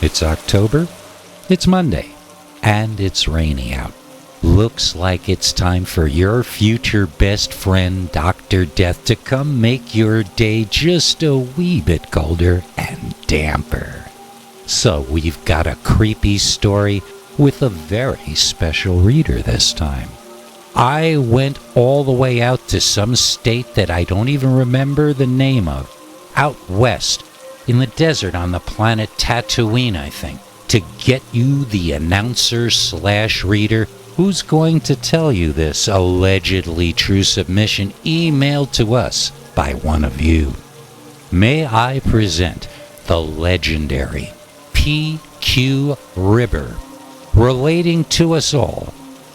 It's October, it's Monday, and it's rainy out. Looks like it's time for your future best friend, Dr. Death, to come make your day just a wee bit colder and damper. So we've got a creepy story with a very special reader this time. I went all the way out to some state that I don't even remember the name of, out west, in the desert on the planet Tatooine, I think, to get you the announcer/reader who's going to tell you this allegedly true submission emailed to us by one of you. May I present the legendary P.Q. Ribber, relating to us all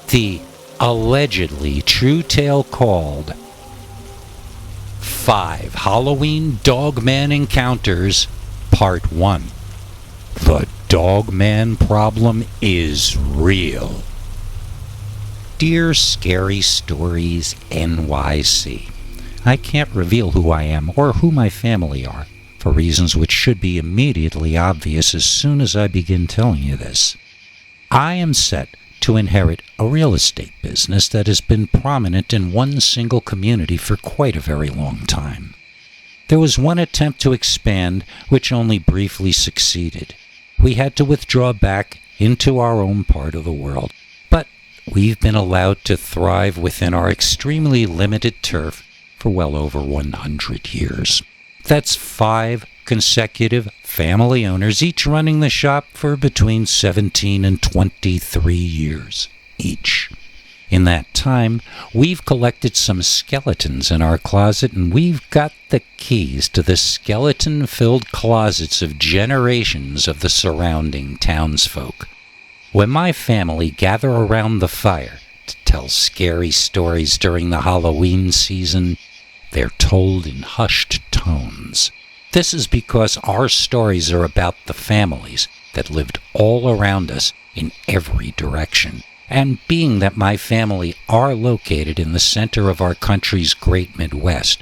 the allegedly true tale called 5 Halloween Dogman Encounters, Part 1. The Dogman problem is real. Dear Scary Stories NYC, I can't reveal who I am or who my family are, for reasons which should be immediately obvious as soon as I begin telling you this. I am set to inherit a real estate business that has been prominent in one single community for quite a very long time. There was one attempt to expand which only briefly succeeded. We had to withdraw back into our own part of the world, but we've been allowed to thrive within our extremely limited turf for well over 100 years. That's 5 consecutive family owners, each running the shop for between 17 and 23 years each. In that time, we've collected some skeletons in our closet, and we've got the keys to the skeleton-filled closets of generations of the surrounding townsfolk. When my family gather around the fire to tell scary stories during the Halloween season, they're told in hushed tones. This is because our stories are about the families that lived all around us in every direction. And being that my family are located in the center of our country's great Midwest,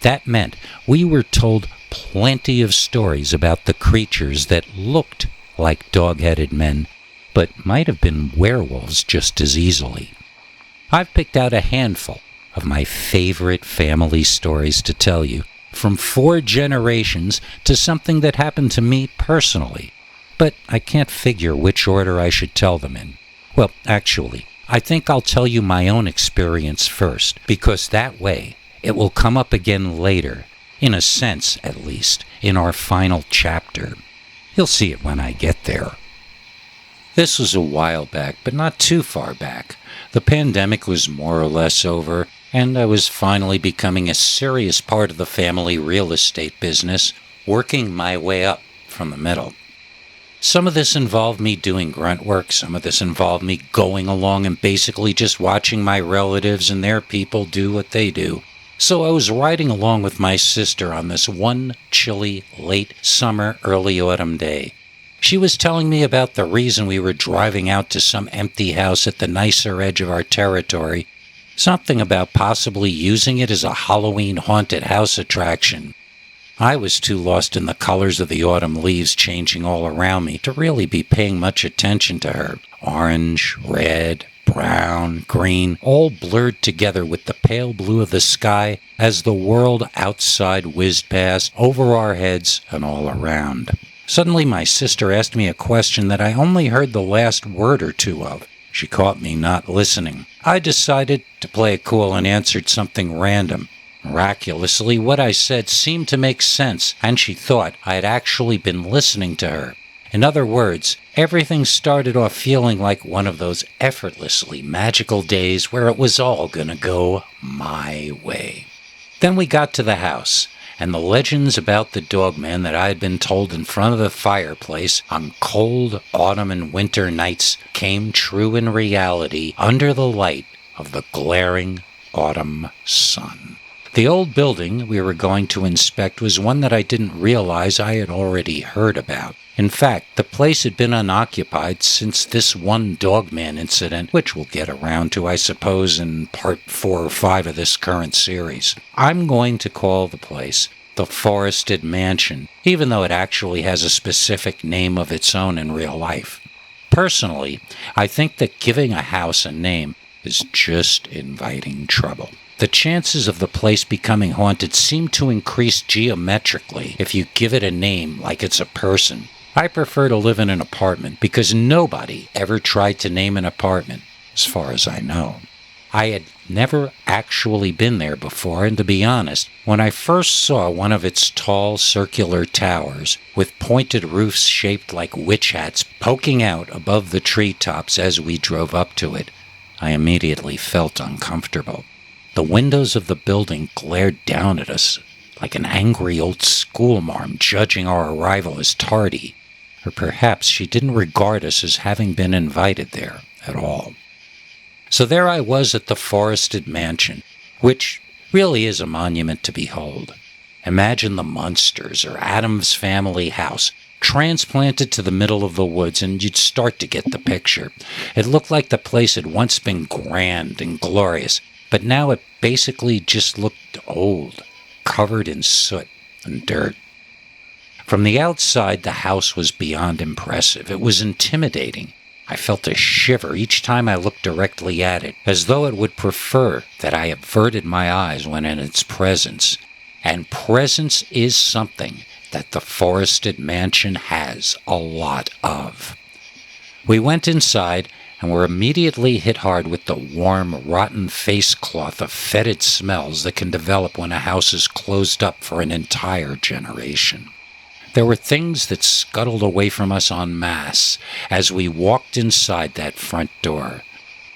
that meant we were told plenty of stories about the creatures that looked like dog-headed men, but might have been werewolves just as easily. I've picked out a handful of my favorite family stories to tell you, from 4 generations to something that happened to me personally. But I can't figure which order I should tell them in. Well, actually, I think I'll tell you my own experience first, because that way it will come up again later, in a sense at least, in our final chapter. You'll see it when I get there. This was a while back, but not too far back. The pandemic was more or less over, and I was finally becoming a serious part of the family real estate business, working my way up from the middle. Some of this involved me doing grunt work, some of this involved me going along and basically just watching my relatives and their people do what they do. So I was riding along with my sister on this one chilly, late summer, early autumn day. She was telling me about the reason we were driving out to some empty house at the nicer edge of our territory, something about possibly using it as a Halloween haunted house attraction. I was too lost in the colors of the autumn leaves changing all around me to really be paying much attention to her. Orange, red, brown, green, all blurred together with the pale blue of the sky as the world outside whizzed past over our heads and all around. Suddenly my sister asked me a question that I only heard the last word or two of. She caught me not listening. I decided to play it cool and answered something random. Miraculously, what I said seemed to make sense, and she thought I had actually been listening to her. In other words, everything started off feeling like one of those effortlessly magical days where it was all gonna go my way. Then we got to the house, and the legends about the Dogman that I had been told in front of the fireplace on cold autumn and winter nights came true in reality under the light of the glaring autumn sun. The old building we were going to inspect was one that I didn't realize I had already heard about. In fact, the place had been unoccupied since this one Dogman incident, which we'll get around to, I suppose, in part 4 or 5 of this current series. I'm going to call the place the forested mansion, even though it actually has a specific name of its own in real life. Personally, I think that giving a house a name is just inviting trouble. The chances of the place becoming haunted seem to increase geometrically if you give it a name like it's a person. I prefer to live in an apartment because nobody ever tried to name an apartment, as far as I know. I had never actually been there before, and to be honest, when I first saw one of its tall circular towers with pointed roofs shaped like witch hats poking out above the treetops as we drove up to it, I immediately felt uncomfortable. The windows of the building glared down at us like an angry old schoolmarm judging our arrival as tardy, or perhaps she didn't regard us as having been invited there at all. So there I was at the forested mansion, which really is a monument to behold. Imagine the Munsters or Addams Family house transplanted to the middle of the woods, and you'd start to get the picture. It looked like the place had once been grand and glorious, but now it basically just looked old, covered in soot and dirt. From the outside, the house was beyond impressive. It was intimidating. I felt a shiver each time I looked directly at it, as though it would prefer that I averted my eyes when in its presence. And presence is something that the forested mansion has a lot of. We went inside and were immediately hit hard with the warm, rotten face cloth of fetid smells that can develop when a house is closed up for an entire generation. There were things that scuttled away from us en masse as we walked inside that front door.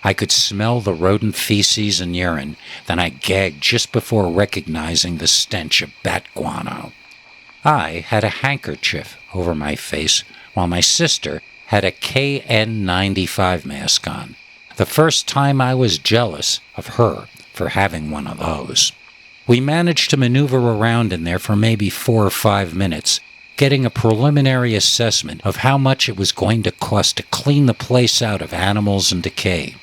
I could smell the rodent feces and urine, then I gagged just before recognizing the stench of bat guano. I had a handkerchief over my face, while my sister had a KN95 mask on. The first time I was jealous of her for having one of those. We managed to maneuver around in there for maybe 4 or 5 minutes, getting a preliminary assessment of how much it was going to cost to clean the place out of animals and decay.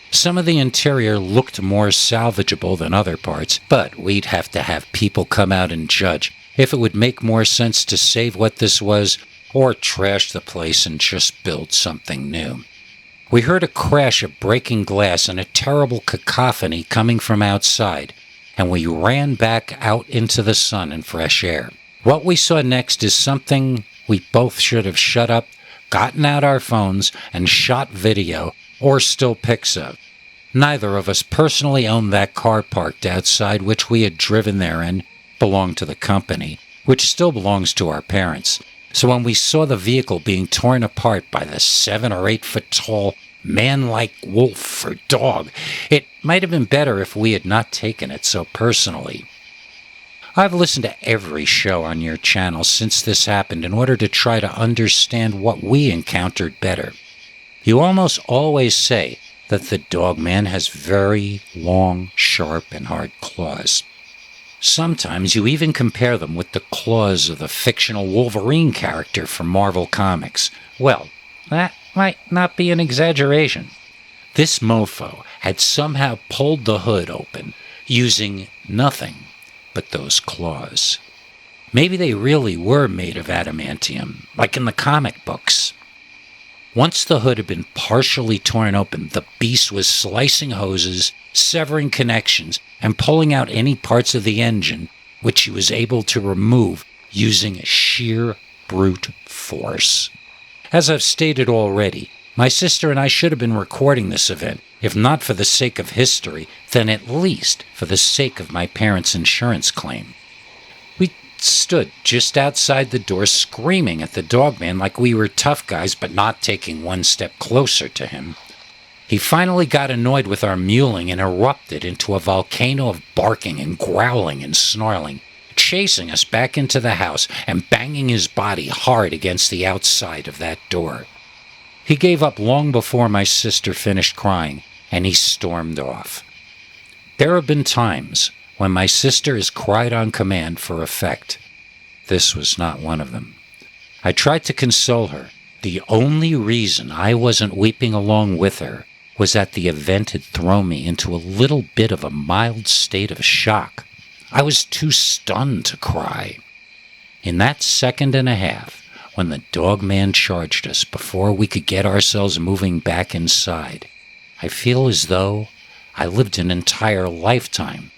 Some of the interior looked more salvageable than other parts, but we'd have to have people come out and judge if it would make more sense to save what this was or trash the place and just build something new. We heard a crash of breaking glass and a terrible cacophony coming from outside, and we ran back out into the sun and fresh air. What we saw next is something we both should have shut up, gotten out our phones, and shot video or still pics of. Neither of us personally owned that car parked outside, which we had driven there and belonged to the company, which still belongs to our parents. So when we saw the vehicle being torn apart by the 7 or 8 foot tall man-like wolf or dog, it might have been better if we had not taken it so personally. I've listened to every show on your channel since this happened in order to try to understand what we encountered better. You almost always say that the Dogman has very long, sharp, and hard claws. Sometimes you even compare them with the claws of the fictional Wolverine character from Marvel Comics. Well, that might not be an exaggeration. This mofo had somehow pulled the hood open using nothing but those claws. Maybe they really were made of adamantium, like in the comic books. Once the hood had been partially torn open, the beast was slicing hoses, severing connections, and pulling out any parts of the engine which he was able to remove using sheer brute force. As I've stated already, my sister and I should have been recording this event, if not for the sake of history, then at least for the sake of my parents' insurance claim. We stood just outside the door screaming at the Dogman like we were tough guys but not taking one step closer to him. He finally got annoyed with our mewling and erupted into a volcano of barking and growling and snarling, chasing us back into the house and banging his body hard against the outside of that door. He gave up long before my sister finished crying, and he stormed off. There have been times when my sister has cried on command for effect. This was not one of them. I tried to console her. The only reason I wasn't weeping along with her was that the event had thrown me into a little bit of a mild state of shock. I was too stunned to cry. In that second and a half, when the Dogman charged us before we could get ourselves moving back inside, I feel as though I lived an entire lifetime.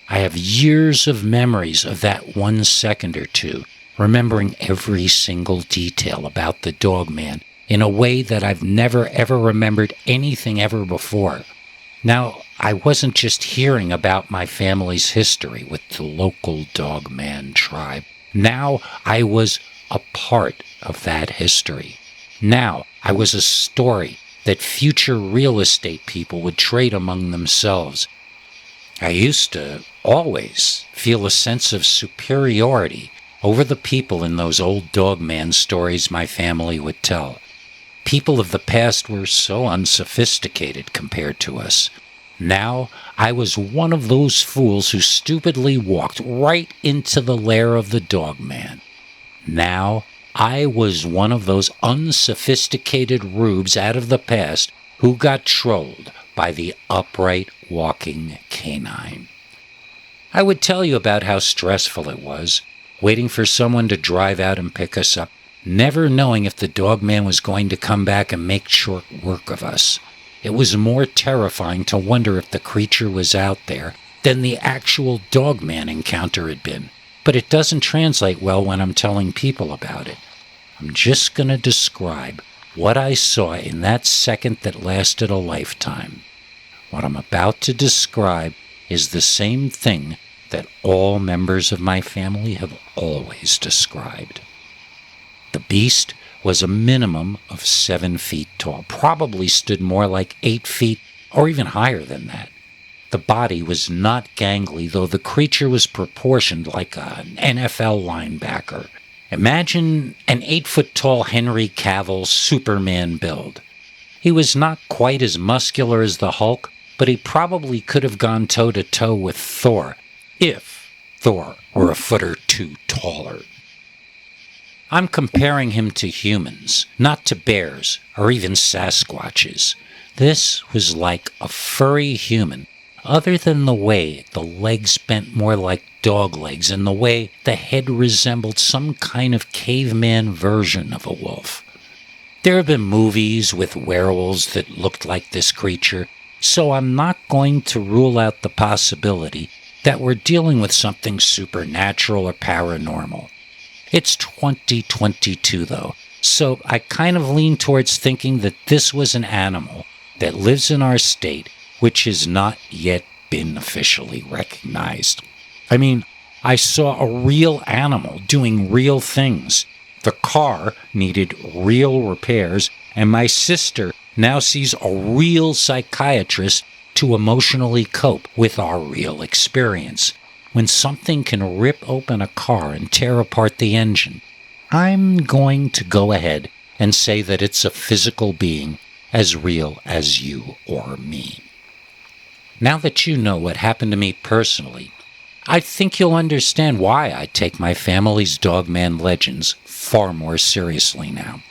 I have years of memories of that 1 second or two, remembering every single detail about the Dogman in a way that I've never ever remembered anything ever before. Now, I wasn't just hearing about my family's history with the local Dogman tribe. Now I was a part of that history. Now I was a story that future real estate people would trade among themselves. I used to always feel a sense of superiority over the people in those old Dogman stories my family would tell. People of the past were so unsophisticated compared to us. Now I was one of those fools who stupidly walked right into the lair of the Dogman. Now I was one of those unsophisticated rubes out of the past who got trolled by the upright walking canine. I would tell you about how stressful it was, waiting for someone to drive out and pick us up, never knowing if the Dogman was going to come back and make short work of us. It was more terrifying to wonder if the creature was out there than the actual Dogman encounter had been. But it doesn't translate well when I'm telling people about it. I'm just going to describe what I saw in that second that lasted a lifetime. What I'm about to describe is the same thing that all members of my family have always described. The beast was a minimum of 7 feet tall, probably stood more like 8 feet or even higher than that. The body was not gangly, though the creature was proportioned like an NFL linebacker. Imagine an 8-foot-tall Henry Cavill Superman build. He was not quite as muscular as the Hulk, but he probably could have gone toe-to-toe with Thor, if Thor were a foot or two taller. I'm comparing him to humans, not to bears or even Sasquatches. This was like a furry human, other than the way the legs bent more like dog legs and the way the head resembled some kind of caveman version of a wolf. There have been movies with werewolves that looked like this creature, so I'm not going to rule out the possibility that we're dealing with something supernatural or paranormal. It's 2022 though, so I kind of lean towards thinking that this was an animal that lives in our state which has not yet been officially recognized. I mean, I saw a real animal doing real things. The car needed real repairs, and my sister now sees a real psychiatrist to emotionally cope with our real experience. When something can rip open a car and tear apart the engine, I'm going to go ahead and say that it's a physical being as real as you or me. Now that you know what happened to me personally, I think you'll understand why I take my family's Dogman legends far more seriously now.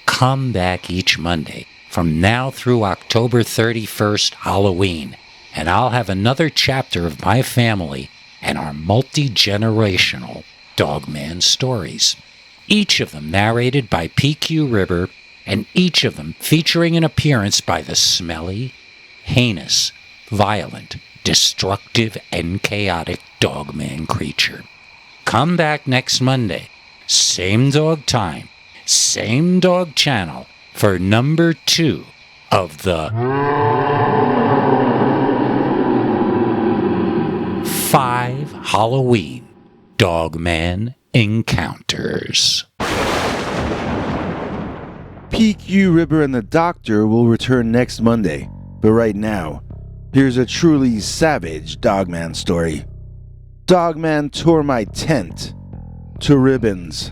Come back each Monday from now through October 31st, Halloween, and I'll have another chapter of my family and our multi-generational Dogman stories. Each of them narrated by PQ Ribber, and each of them featuring an appearance by the smelly, heinous, violent, destructive, and chaotic Dogman creature. Come back next Monday, same dog time, same dog channel, for number 2 of the 5 Halloween Dogman Encounters. PQ Ribber and the Doctor will return next Monday, but right now, here's a truly savage Dogman story. Dogman tore my tent to ribbons.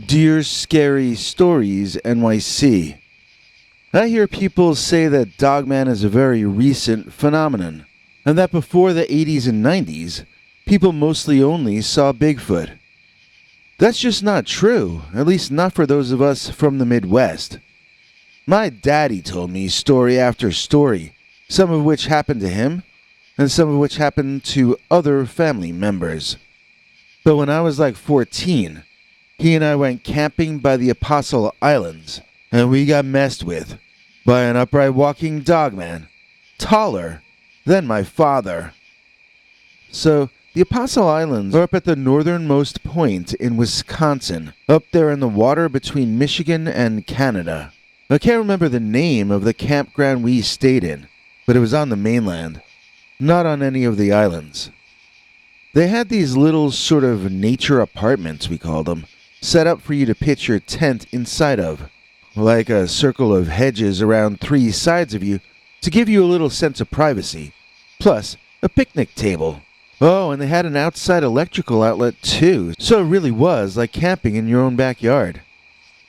Dear Scary Stories NYC. I hear people say that Dogman is a very recent phenomenon, and that before the 80s and 90s, people mostly only saw Bigfoot. That's just not true, at least not for those of us from the Midwest. My daddy told me story after story, some of which happened to him, and some of which happened to other family members. But when I was like 14, he and I went camping by the Apostle Islands, and we got messed with by an upright walking dogman, taller than my father. So, the Apostle Islands are up at the northernmost point in Wisconsin, up there in the water between Michigan and Canada. I can't remember the name of the campground we stayed in, but it was on the mainland, not on any of the islands. They had these little sort of nature apartments, we called them, set up for you to pitch your tent inside of, like a circle of hedges around three sides of you to give you a little sense of privacy, plus a picnic table. Oh, and they had an outside electrical outlet too, so it really was like camping in your own backyard.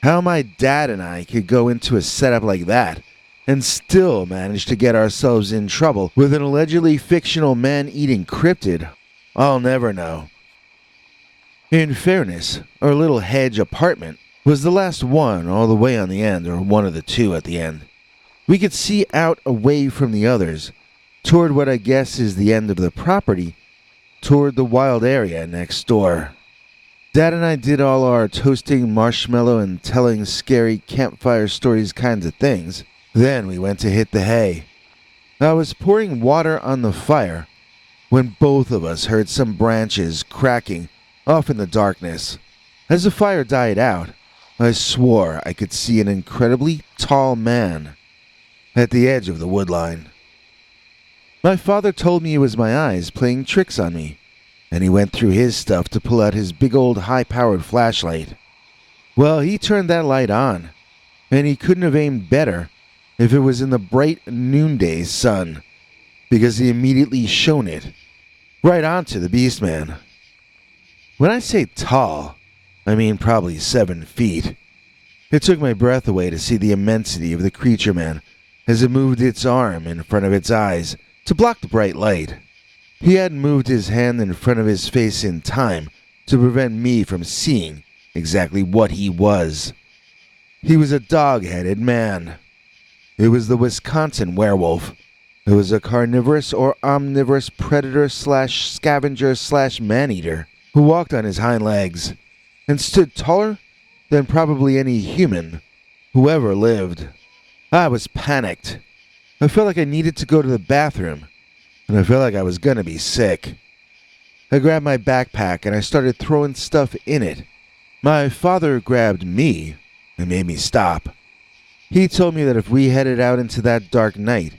How my dad and I could go into a setup like that and still manage to get ourselves in trouble with an allegedly fictional man-eating cryptid, I'll never know. In fairness, our little hedge apartment was the last one all the way on the end, or one of the two at the end. We could see out away from the others, toward what I guess is the end of the property, toward the wild area next door. Dad and I did all our toasting marshmallow and telling scary campfire stories kinds of things. Then we went to hit the hay. I was pouring water on the fire when both of us heard some branches cracking off in the darkness. As the fire died out, I swore I could see an incredibly tall man at the edge of the woodline. My father told me it was my eyes playing tricks on me, and he went through his stuff to pull out his big old high-powered flashlight. Well, he turned that light on, and he couldn't have aimed better if it was in the bright noonday sun, because he immediately shone it right onto the beastman. When I say tall, I mean probably 7 feet. It took my breath away to see the immensity of the creature man as it moved its arm in front of its eyes to block the bright light. He hadn't moved his hand in front of his face in time to prevent me from seeing exactly what he was. He was a dog-headed man. It was the Wisconsin werewolf. It was a carnivorous or omnivorous predator slash scavenger slash man-eater who walked on his hind legs and stood taller than probably any human who ever lived. I was panicked. I felt like I needed to go to the bathroom, and I felt like I was gonna be sick. I grabbed my backpack and I started throwing stuff in it. My father grabbed me and made me stop. He told me that if we headed out into that dark night,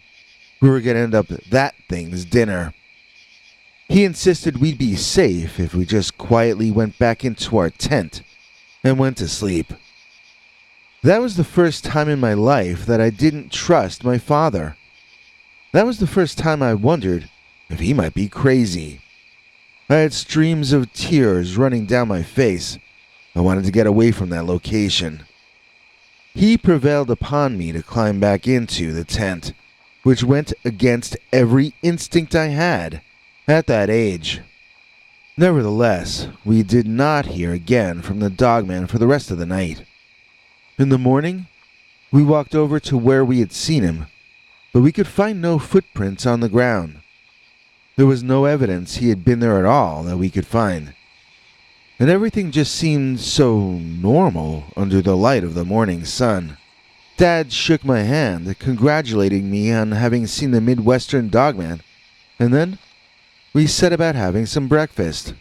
we were gonna end up that thing's dinner. He insisted we'd be safe if we just quietly went back into our tent and went to sleep. That was the first time in my life that I didn't trust my father. That was the first time I wondered if he might be crazy. I had streams of tears running down my face. I wanted to get away from that location. He prevailed upon me to climb back into the tent, which went against every instinct I had at that age. Nevertheless, we did not hear again from the dogman for the rest of the night. In the morning, we walked over to where we had seen him, but we could find no footprints on the ground. There was no evidence he had been there at all that we could find, and everything just seemed so normal under the light of the morning sun. Dad shook my hand, congratulating me on having seen the Midwestern dogman, and then we set about having some breakfast.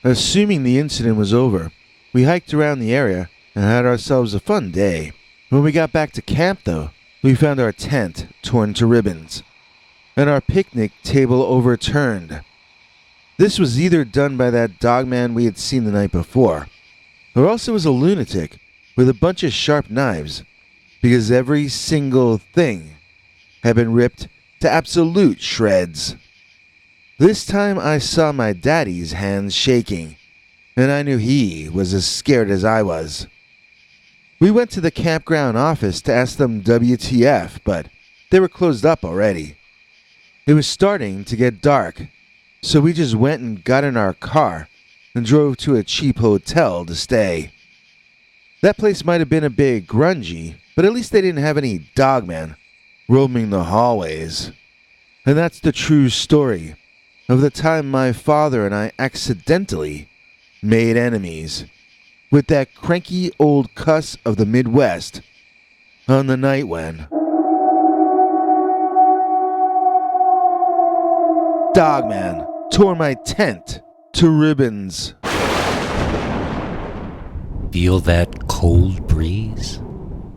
Assuming the incident was over, we hiked around the area and had ourselves a fun day. When we got back to camp, though, we found our tent torn to ribbons and our picnic table overturned. This was either done by that dogman we had seen the night before, or else it was a lunatic with a bunch of sharp knives, because every single thing had been ripped to absolute shreds. This time I saw my daddy's hands shaking, and I knew he was as scared as I was. We went to the campground office to ask them WTF, but they were closed up already. It was starting to get dark, so we just went and got in our car and drove to a cheap hotel to stay. That place might have been a bit grungy, but at least they didn't have any dogmen roaming the hallways. And that's the true story of the time my father and I accidentally made enemies with that cranky old cuss of the Midwest on the night when Dogman tore my tent to ribbons. Feel that cold breeze?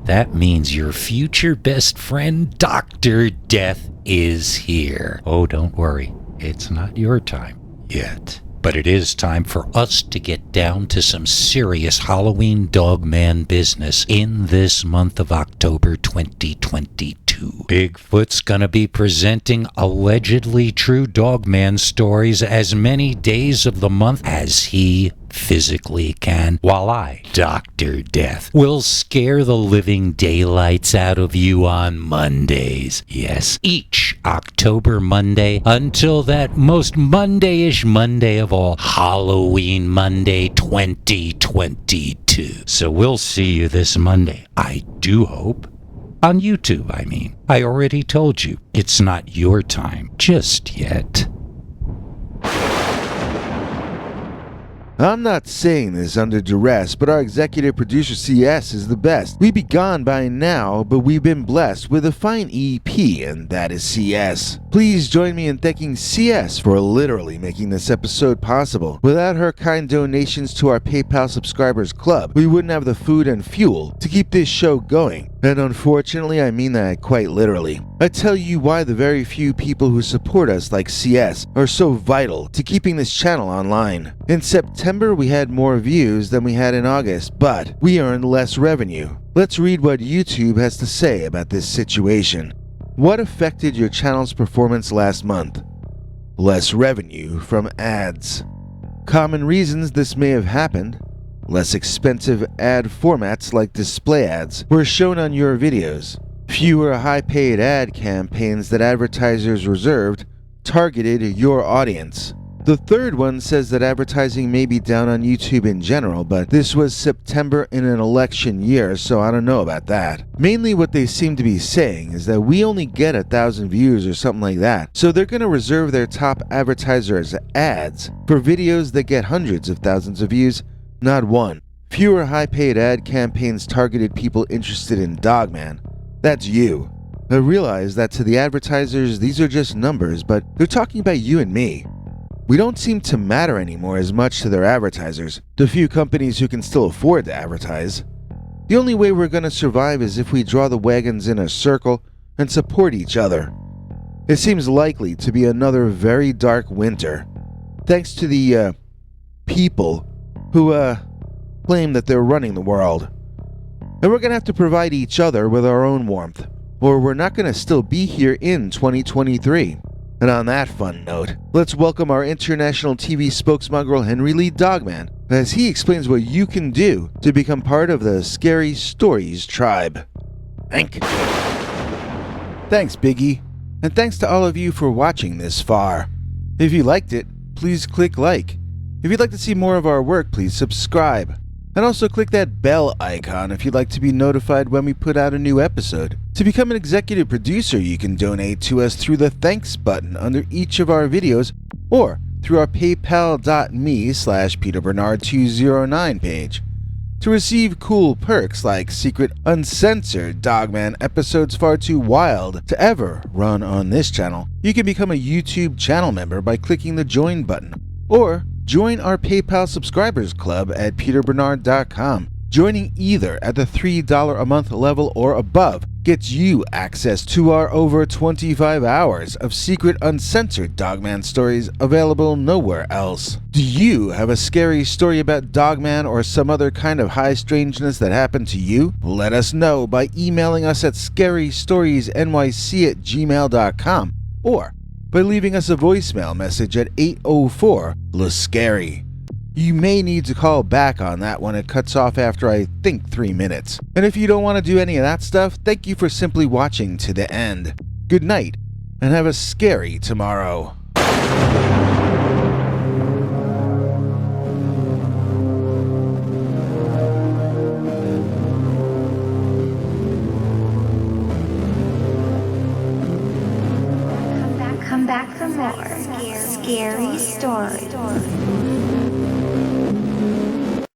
That means your future best friend, Dr. Death, is here. Oh, don't worry. It's not your time yet. But it is time for us to get down to some serious Halloween Dogman business in this month of October 2022. Bigfoot's gonna be presenting allegedly true Dogman stories as many days of the month as he physically can, while I, Dr. Death, will scare the living daylights out of you on Mondays. Yes, each October Monday until that most Monday-ish Monday of all, Halloween Monday 2022. So we'll see you this Monday, I do hope. On YouTube, I mean. I already told you, it's not your time just yet. I'm not saying this under duress, but our executive producer CS is the best. We'd be gone by now, but we've been blessed with a fine EP, and that is CS. Please join me in thanking CS for literally making this episode possible. Without her kind donations to our PayPal subscribers club, we wouldn't have the food and fuel to keep this show going. And unfortunately, I mean that quite literally. I tell you why the very few people who support us like CS are so vital to keeping this channel online. In September, we had more views than we had in August, but we earned less revenue. Let's read what YouTube has to say about this situation. What affected your channel's performance last month? Less revenue from ads. Common reasons this may have happened. Less expensive ad formats like display ads were shown on your videos. Fewer high-paid ad campaigns that advertisers reserved targeted your audience. The third one says that advertising may be down on YouTube in general, but this was September in an election year, so I don't know about that. Mainly what they seem to be saying is that we only get 1,000 views or something like that, so they're going to reserve their top advertisers' ads for videos that get hundreds of thousands of views, not one. Fewer high-paid ad campaigns targeted people interested in Dogman. That's you. I realize that to the advertisers, these are just numbers, but they're talking about you and me. We don't seem to matter anymore as much to their advertisers, the few companies who can still afford to advertise. The only way we're going to survive is if we draw the wagons in a circle and support each other. It seems likely to be another very dark winter, thanks to the people who claim that they're running the world. And we're going to have to provide each other with our own warmth, or we're not going to still be here in 2023. And on that fun note, let's welcome our international TV spokesmongrel Henry Lee Dogman as he explains what you can do to become part of the Scary Stories tribe. Thanks, Biggie. And thanks to all of you for watching this far. If you liked it, please click like. If you'd like to see more of our work, please subscribe. And also click that bell icon if you'd like to be notified when we put out a new episode. To become an executive producer, you can donate to us through the thanks button under each of our videos or through our paypal.me/PeterBernard209 page. To receive cool perks like secret uncensored Dogman episodes far too wild to ever run on this channel, you can become a YouTube channel member by clicking the join button or join our PayPal subscribers club at peterbernard.com. Joining either at the $3 a month level or above gets you access to our over 25 hours of secret uncensored Dogman stories available nowhere else. Do you have a scary story about Dogman or some other kind of high strangeness that happened to you? Let us know by emailing us at scarystoriesnyc@gmail.com or by leaving us a voicemail message at 804-LA-SCARY. You may need to call back on that one. It cuts off after I think 3 minutes. And if you don't want to do any of that stuff, thank you for simply watching to the end. Good night, and have a scary tomorrow. back for more scary stories.